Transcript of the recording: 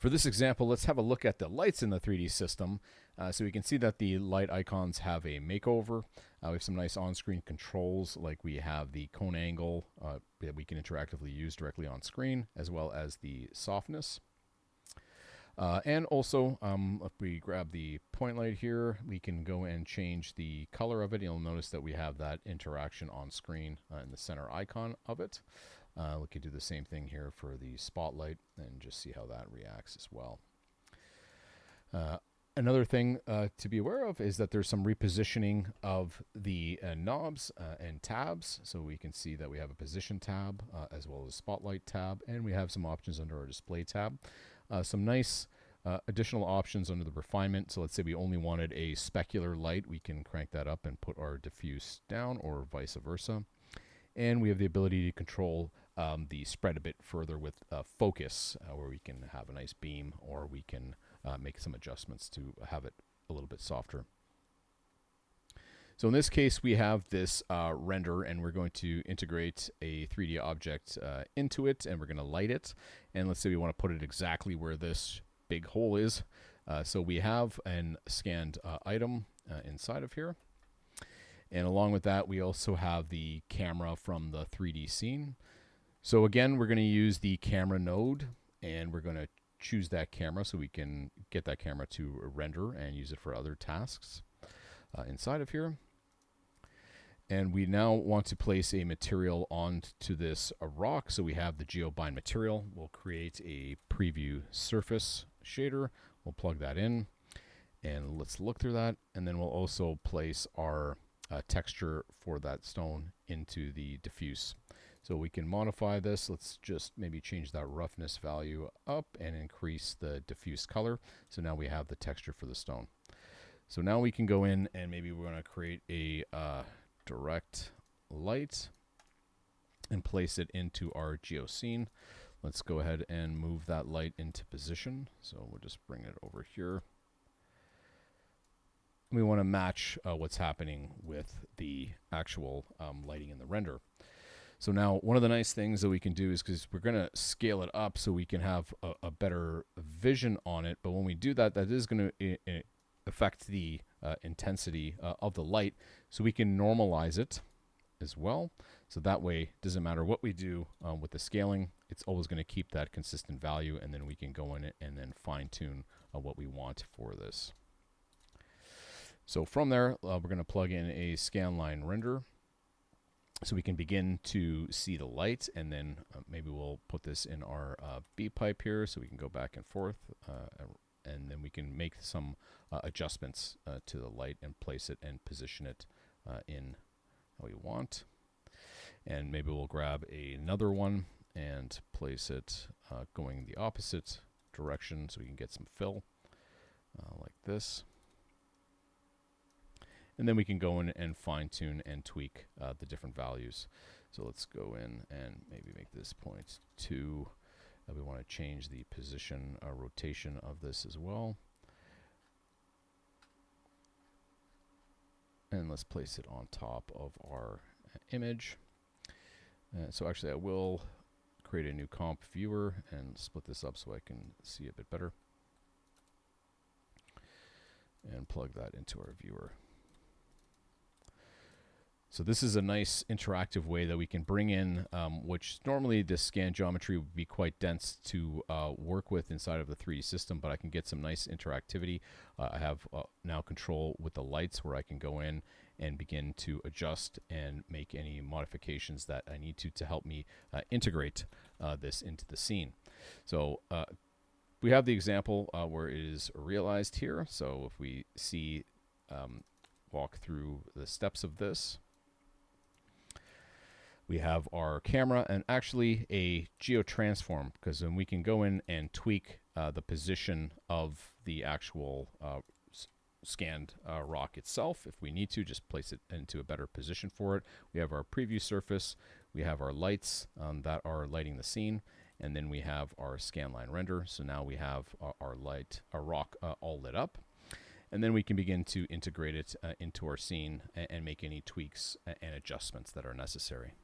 For this example, let's have a look at the lights in the 3D system. So we can see that the light icons have a makeover. We have some nice on-screen controls, like we have the cone angle that we can interactively use directly on screen, as well as the softness. And also, if we grab the point light here, we can go and change the color of it. You'll notice that we have that interaction on screen in the center icon of it. We could do the same thing here for the spotlight and just see how that reacts as well. Another thing to be aware of is that there's some repositioning of the knobs and tabs. So we can see that we have a position tab as well as a spotlight tab, and we have some options under our display tab. Some nice additional options under the refinement. So let's say we only wanted a specular light. We can crank that up and put our diffuse down, or vice versa. And we have the ability to control the spread a bit further with focus, where we can have a nice beam, or we can make some adjustments to have it a little bit softer. So in this case, we have this render, and we're going to integrate a 3D object into it, and we're going to light it. And let's say we want to put it exactly where this big hole is. So we have an scanned item inside of here. And along with that, we also have the camera from the 3D scene. So again, we're going to use the camera node, and we're going to choose that camera so we can get that camera to render and use it for other tasks inside of here. And we now want to place a material onto this rock. So we have the GeoBind material. We'll create a preview surface shader. We'll plug that in, and let's look through that. And then we'll also place our texture for that stone into the diffuse. So we can modify this. Let's just maybe change that roughness value up and increase the diffuse color. So now we have the texture for the stone. So now we can go in, and maybe we're going to create a direct light and place it into our geoscene. Let's go ahead and move that light into position. So we'll just bring it over here. We want to match what's happening with the actual lighting in the render. So now one of the nice things that we can do is, because we're going to scale it up so we can have a better vision on it, but when we do that, that is going to affect the intensity of the light. So we can normalize it as well. So that way, it doesn't matter what we do with the scaling, it's always going to keep that consistent value, and then we can go in it and then fine tune what we want for this. So from there, we're going to plug in a scanline render so we can begin to see the light, and then maybe we'll put this in our B pipe here so we can go back and forth, and then we can make some adjustments to the light and place it and position it in how we want. And maybe we'll grab another one and place it going the opposite direction so we can get some fill like this. And then we can go in and fine tune and tweak the different values. So let's go in and maybe make this 0.2. We want to change the position rotation of this as well. And let's place it on top of our image. So actually I will create a new comp viewer and split this up so I can see a bit better. And plug that into our viewer. So this is a nice interactive way that we can bring in, which normally the scan geometry would be quite dense to work with inside of the 3D system, but I can get some nice interactivity. I have now control with the lights where I can go in and begin to adjust and make any modifications that I need to help me integrate this into the scene. So we have the example where it is realized here. So if we see, walk through the steps of this, we have our camera and actually a geotransform, because then we can go in and tweak the position of the actual scanned rock itself. If we need to, just place it into a better position for it. We have our preview surface, we have our lights that are lighting the scene, and then we have our scanline render. So now we have our rock all lit up. And then we can begin to integrate it into our scene and make any tweaks and adjustments that are necessary.